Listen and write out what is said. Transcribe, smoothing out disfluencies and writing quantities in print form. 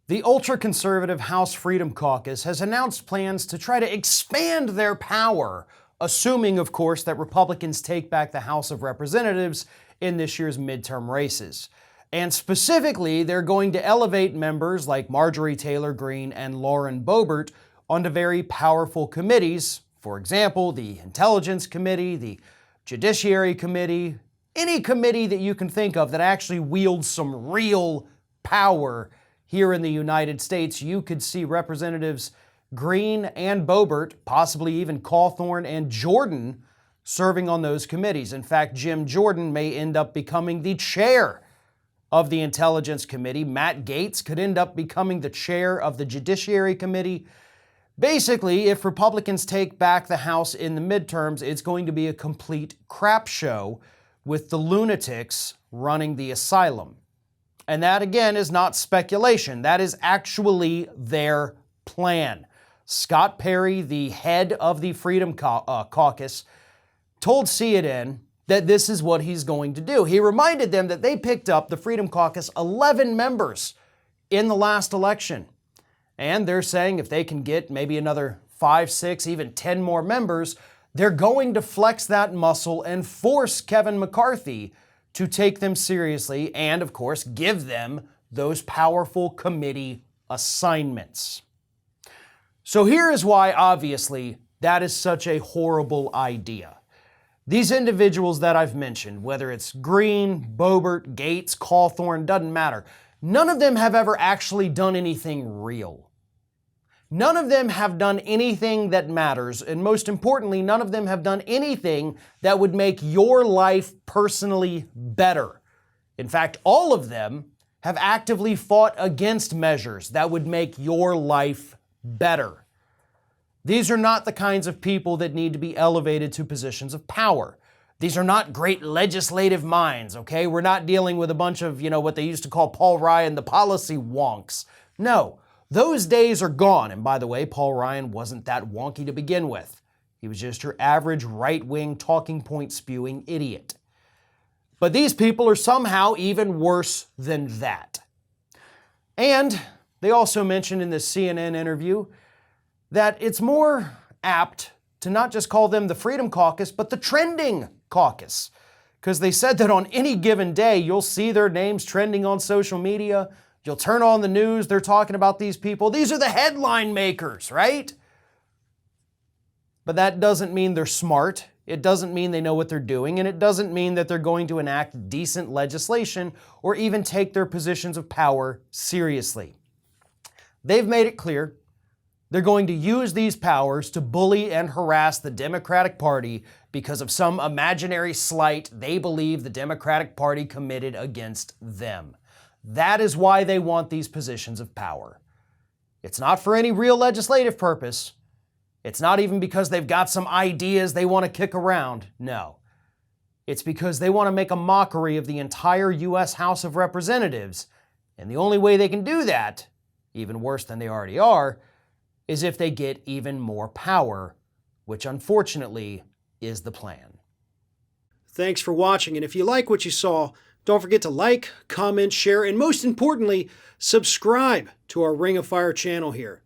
The ultra-conservative House Freedom Caucus has announced plans to try to expand their power, assuming, of course, that Republicans take back the House of Representatives in this year's midterm races. And specifically, they're going to elevate members like Marjorie Taylor Greene and Lauren Boebert onto very powerful committees. For example, the Intelligence Committee, the Judiciary Committee, any committee that you can think of that actually wields some real power here in the United States. You could see Representatives Greene and Boebert, possibly even Cawthorn and Jordan, serving on those committees. In fact, Jim Jordan may end up becoming the chair of the Intelligence Committee. Matt Gaetz could end up becoming the chair of the Judiciary Committee. Basically, if Republicans take back the House in the midterms, it's going to be a complete crap show with the lunatics running the asylum. And that, again, is not speculation. That is actually their plan. Scott Perry, the head of the Freedom Caucus, told CNN that this is what he's going to do. He reminded them that they picked up, the Freedom Caucus, 11 members in the last election. And they're saying if they can get maybe another 5, 6, even 10 more members, they're going to flex that muscle and force Kevin McCarthy to take them seriously and, of course, give them those powerful committee assignments. So here is why, obviously, that is such a horrible idea. These individuals that I've mentioned, whether it's Greene, Boebert, Gaetz, Cawthorn, doesn't matter. None of them have ever actually done anything real. None of them have done anything that matters, and most importantly, none of them have done anything that would make your life personally better. In fact, all of them have actively fought against measures that would make your life better. These are not the kinds of people that need to be elevated to positions of power. These are not great legislative minds, okay? We're not dealing with a bunch of, what they used to call Paul Ryan, the policy wonks. No. Those days are gone. And by the way, Paul Ryan wasn't that wonky to begin with. He was just your average right-wing talking point spewing idiot. But these people are somehow even worse than that. And they also mentioned in this CNN interview that it's more apt to not just call them the Freedom Caucus, but the Trending Caucus. Because they said that on any given day, you'll see their names trending on social media. You'll turn on the news, they're talking about these people. These are the headline makers, right? But that doesn't mean they're smart. It doesn't mean they know what they're doing, and it doesn't mean that they're going to enact decent legislation or even take their positions of power seriously. They've made it clear they're going to use these powers to bully and harass the Democratic Party because of some imaginary slight they believe the Democratic Party committed against them. That is why they want these positions of power. It's not for any real legislative purpose. It's not even because they've got some ideas they want to kick around. No. It's because they want to make a mockery of the entire U.S. House of Representatives. And the only way they can do that, even worse than they already are, is if they get even more power, which unfortunately is the plan. Thanks for watching, and if you like what you saw, don't forget to like, comment, share, and most importantly, subscribe to our Ring of Fire channel here.